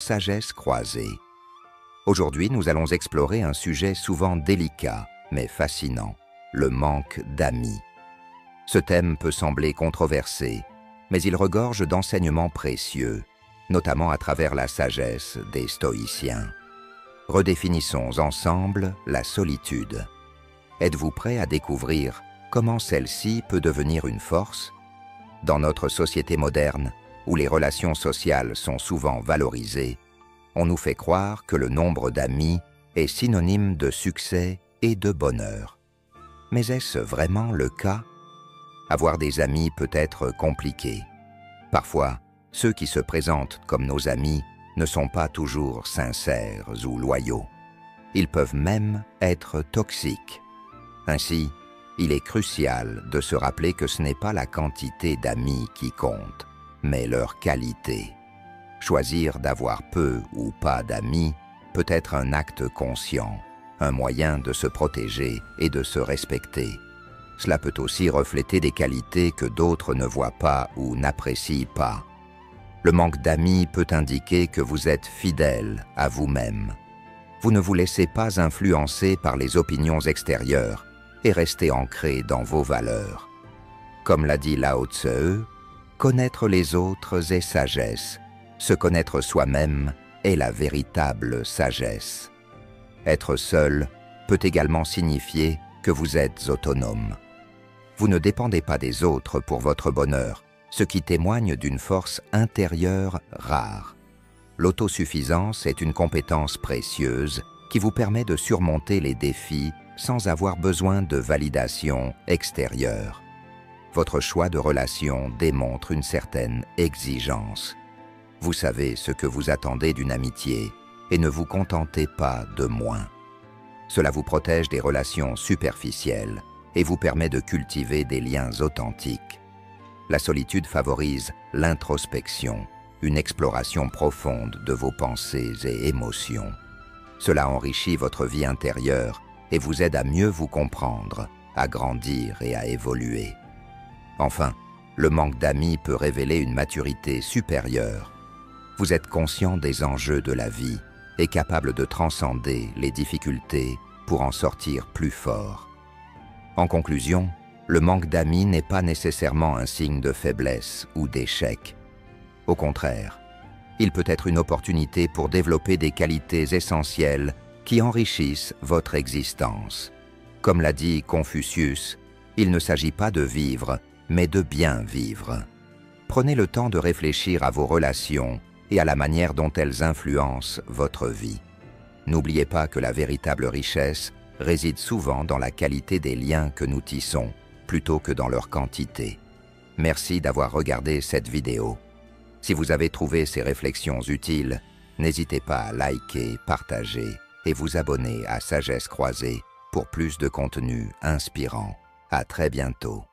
Sagesse croisée. Aujourd'hui, nous allons explorer un sujet souvent délicat, mais fascinant, le manque d'amis. Ce thème peut sembler controversé, mais il regorge d'enseignements précieux, notamment à travers la sagesse des stoïciens. Redéfinissons ensemble la solitude. Êtes-vous prêt à découvrir comment celle-ci peut devenir une force? Dans notre société moderne, où les relations sociales sont souvent valorisées, on nous fait croire que le nombre d'amis est synonyme de succès et de bonheur. Mais est-ce vraiment le cas? Avoir des amis peut être compliqué. Parfois, ceux qui se présentent comme nos amis ne sont pas toujours sincères ou loyaux. Ils peuvent même être toxiques. Ainsi, il est crucial de se rappeler que ce n'est pas la quantité d'amis qui compte, mais leur qualité. Choisir d'avoir peu ou pas d'amis peut être un acte conscient, un moyen de se protéger et de se respecter. Cela peut aussi refléter des qualités que d'autres ne voient pas ou n'apprécient pas. Le manque d'amis peut indiquer que vous êtes fidèle à vous-même. Vous ne vous laissez pas influencer par les opinions extérieures et restez ancré dans vos valeurs. Comme l'a dit Lao Tse, connaître les autres est sagesse. Se connaître soi-même est la véritable sagesse. Être seul peut également signifier que vous êtes autonome. Vous ne dépendez pas des autres pour votre bonheur, ce qui témoigne d'une force intérieure rare. L'autosuffisance est une compétence précieuse qui vous permet de surmonter les défis sans avoir besoin de validation extérieure. Votre choix de relation démontre une certaine exigence. Vous savez ce que vous attendez d'une amitié et ne vous contentez pas de moins. Cela vous protège des relations superficielles et vous permet de cultiver des liens authentiques. La solitude favorise l'introspection, une exploration profonde de vos pensées et émotions. Cela enrichit votre vie intérieure et vous aide à mieux vous comprendre, à grandir et à évoluer. Enfin, le manque d'amis peut révéler une maturité supérieure. Vous êtes conscient des enjeux de la vie et capable de transcender les difficultés pour en sortir plus fort. En conclusion, le manque d'amis n'est pas nécessairement un signe de faiblesse ou d'échec. Au contraire, il peut être une opportunité pour développer des qualités essentielles qui enrichissent votre existence. Comme l'a dit Confucius, il ne s'agit pas de vivre, mais de bien vivre. Prenez le temps de réfléchir à vos relations et à la manière dont elles influencent votre vie. N'oubliez pas que la véritable richesse réside souvent dans la qualité des liens que nous tissons, plutôt que dans leur quantité. Merci d'avoir regardé cette vidéo. Si vous avez trouvé ces réflexions utiles, n'hésitez pas à liker, partager et vous abonner à Sagesse Croisée pour plus de contenu inspirant. À très bientôt.